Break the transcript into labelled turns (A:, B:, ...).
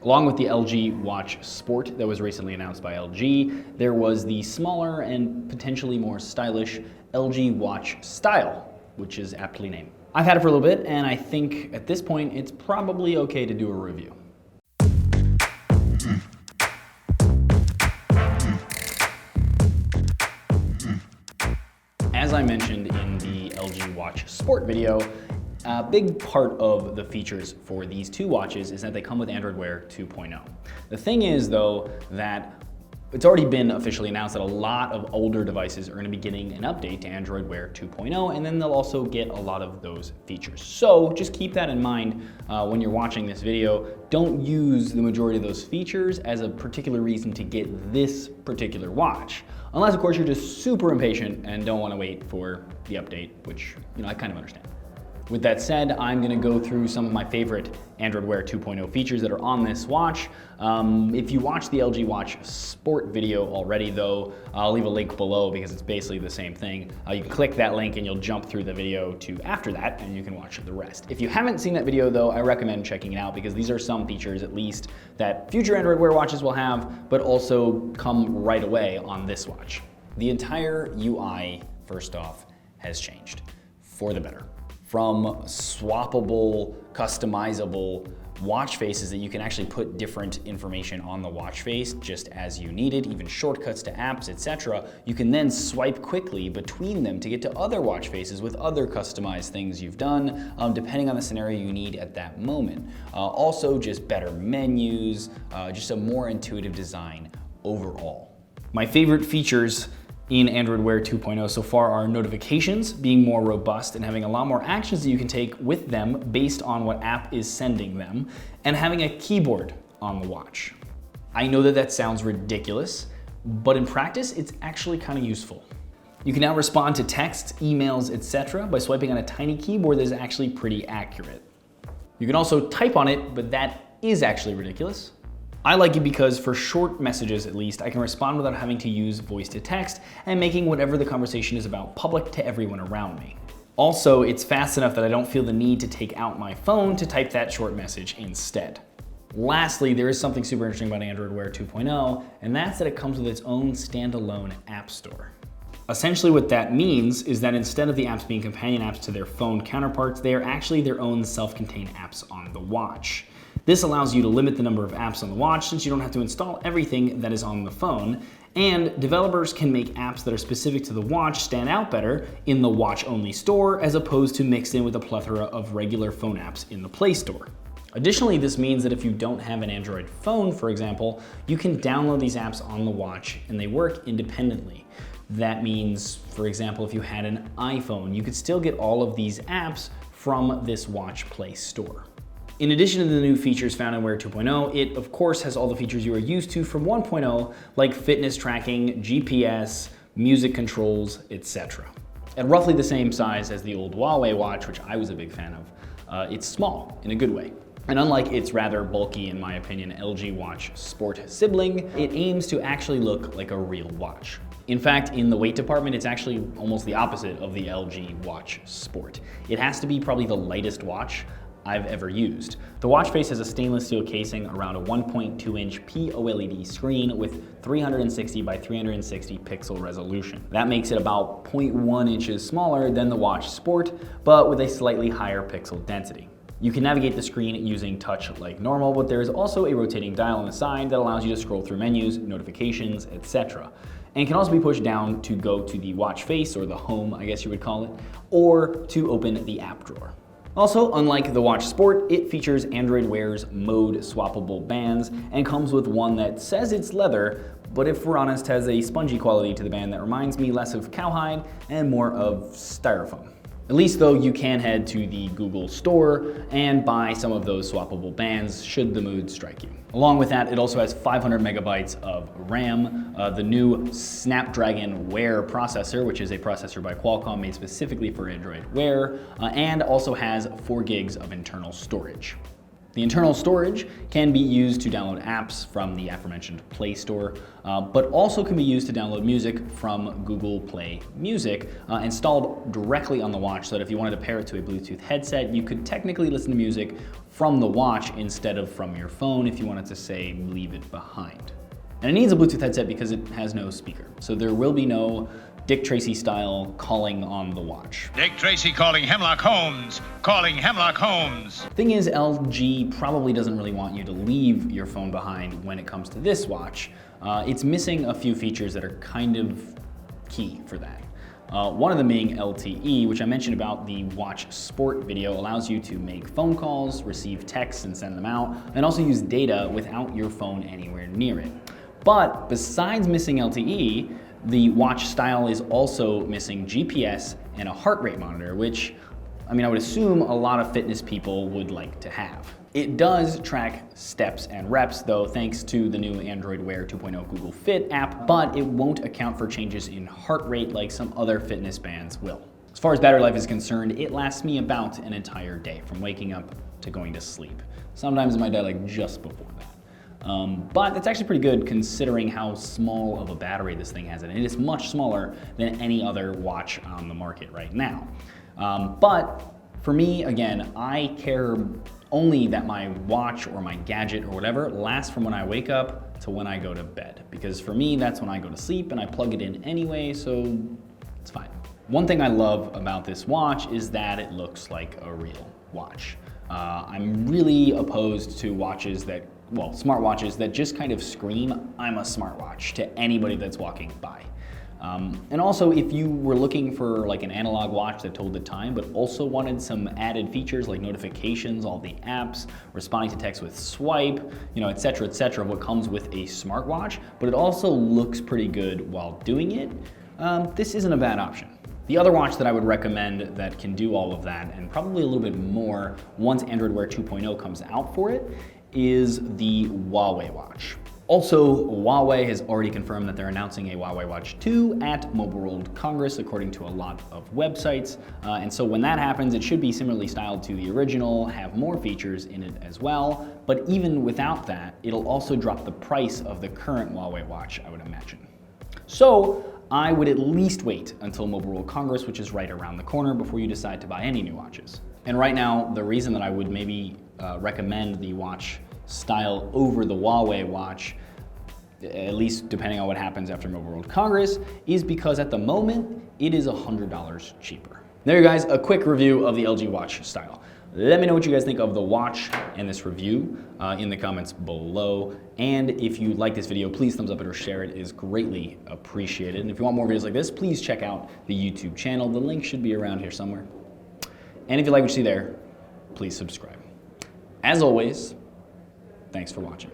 A: Along with the LG Watch Sport that was recently announced by LG, there was the smaller and potentially more stylish LG Watch Style, which is aptly named. I've had it for a little bit, and I think at this point it's probably okay to do a review. As I mentioned in the LG Watch Sport video, a big part of the features for these two watches is that they come with Android Wear 2.0. The thing is though that it's already been officially announced that a lot of older devices are going to be getting an update to Android Wear 2.0, and then they'll also get a lot of those features. So just keep that in mind when you're watching this video. Don't use the majority of those features as a particular reason to get this particular watch. Unless of course you're just super impatient and don't want to wait for the update, which I kind of understand. With that said, I'm gonna go through some of my favorite Android Wear 2.0 features that are on this watch. If you watched the LG Watch Sport video already though, I'll leave a link below because it's basically the same thing. You can click that link and you'll jump through the video to after that and you can watch the rest. If you haven't seen that video though, I recommend checking it out because these are some features at least that future Android Wear watches will have, but also come right away on this watch. The entire UI, first off, has changed for the better. From swappable, customizable watch faces that you can actually put different information on the watch face just as you need it, even shortcuts to apps, etc. You can then swipe quickly between them to get to other watch faces with other customized things you've done, depending on the scenario you need at that moment. Also just better menus, just a more intuitive design overall. My favorite features in Android Wear 2.0 so far are notifications being more robust and having a lot more actions that you can take with them based on what app is sending them, and having a keyboard on the watch. I know that sounds ridiculous, but in practice, it's actually kind of useful. You can now respond to texts, emails, etc. by swiping on a tiny keyboard that is actually pretty accurate. You can also type on it, but that is actually ridiculous. I like it because for short messages at least, I can respond without having to use voice to text and making whatever the conversation is about public to everyone around me. Also, it's fast enough that I don't feel the need to take out my phone to type that short message instead. Lastly, there is something super interesting about Android Wear 2.0, and that's that it comes with its own standalone app store. Essentially what that means is that instead of the apps being companion apps to their phone counterparts, they are actually their own self-contained apps on the watch. This allows you to limit the number of apps on the watch since you don't have to install everything that is on the phone, and developers can make apps that are specific to the watch stand out better in the watch-only store as opposed to mixed in with a plethora of regular phone apps in the Play Store. Additionally, this means that if you don't have an Android phone, for example, you can download these apps on the watch and they work independently. That means, for example, if you had an iPhone, you could still get all of these apps from this Watch Play Store. In addition to the new features found in Wear 2.0, it of course has all the features you are used to from 1.0, like fitness tracking, GPS, music controls, etc. At roughly the same size as the old Huawei watch, which I was a big fan of, it's small in a good way. And unlike its rather bulky, in my opinion, LG Watch Sport sibling, it aims to actually look like a real watch. In fact, in the weight department, it's actually almost the opposite of the LG Watch Sport. It has to be probably the lightest watch I've ever used. The watch face has a stainless steel casing around a 1.2-inch POLED screen with 360 by 360 pixel resolution. That makes it about 0.1 inches smaller than the Watch Sport, but with a slightly higher pixel density. You can navigate the screen using touch like normal, but there is also a rotating dial on the side that allows you to scroll through menus, notifications, etc. And can also be pushed down to go to the watch face, or the home, I guess you would call it, or to open the app drawer. Also, unlike the Watch Sport, it features Android Wear's mode swappable bands and comes with one that says it's leather, but if we're honest, has a spongy quality to the band that reminds me less of cowhide and more of styrofoam. At least though, you can head to the Google store and buy some of those swappable bands should the mood strike you. Along with that, it also has 500 megabytes of RAM, the new Snapdragon Wear processor, which is a processor by Qualcomm made specifically for Android Wear, and also has 4 gigs of internal storage. The internal storage can be used to download apps from the aforementioned Play Store, but also can be used to download music from Google Play Music, installed directly on the watch, so that if you wanted to pair it to a Bluetooth headset, you could technically listen to music from the watch instead of from your phone if you wanted to, say, leave it behind. And it needs a Bluetooth headset because it has no speaker, so there will be no Dick Tracy style calling on the watch.
B: Dick Tracy calling Hemlock Holmes, calling Hemlock Holmes.
A: Thing is, LG probably doesn't really want you to leave your phone behind when it comes to this watch. It's missing a few features that are kind of key for that. One of them being LTE, which I mentioned about the Watch Sport video, allows you to make phone calls, receive texts and send them out, and also use data without your phone anywhere near it. But besides missing LTE, the watch style is also missing GPS and a heart rate monitor, which, I would assume a lot of fitness people would like to have. It does track steps and reps though, thanks to the new Android Wear 2.0 Google Fit app, but it won't account for changes in heart rate like some other fitness bands will. As far as battery life is concerned, it lasts me about an entire day, from waking up to going to sleep. Sometimes it might die like just before that. But it's actually pretty good considering how small of a battery this thing has, and it is much smaller than any other watch on the market right now. But for me, again, I care only that my watch or my gadget or whatever lasts from when I wake up to when I go to bed, because for me, that's when I go to sleep and I plug it in anyway, so it's fine. One thing I love about this watch is that it looks like a real watch. I'm really opposed to smartwatches that just kind of scream, "I'm a smartwatch," to anybody that's walking by. And also, if you were looking for like an analog watch that told the time, but also wanted some added features like notifications, all the apps, responding to text with swipe, et cetera, what comes with a smartwatch, but it also looks pretty good while doing it, this isn't a bad option. The other watch that I would recommend that can do all of that, and probably a little bit more once Android Wear 2.0 comes out for it, is the Huawei watch. Also, Huawei has already confirmed that they're announcing a Huawei Watch 2 at Mobile World Congress, according to a lot of websites. And so when that happens, it should be similarly styled to the original, have more features in it as well. But even without that, it'll also drop the price of the current Huawei watch, I would imagine. So I would at least wait until Mobile World Congress, which is right around the corner, before you decide to buy any new watches. And right now, the reason that I would maybe recommend the watch style over the Huawei watch, at least depending on what happens after Mobile World Congress, is because at the moment, it is $100 cheaper. There you guys, a quick review of the LG watch style. Let me know what you guys think of the watch and this review in the comments below. And if you like this video, please thumbs up it or share it. It is greatly appreciated. And if you want more videos like this, please check out the YouTube channel. The link should be around here somewhere. And if you like what you see there, please subscribe. As always, thanks for watching.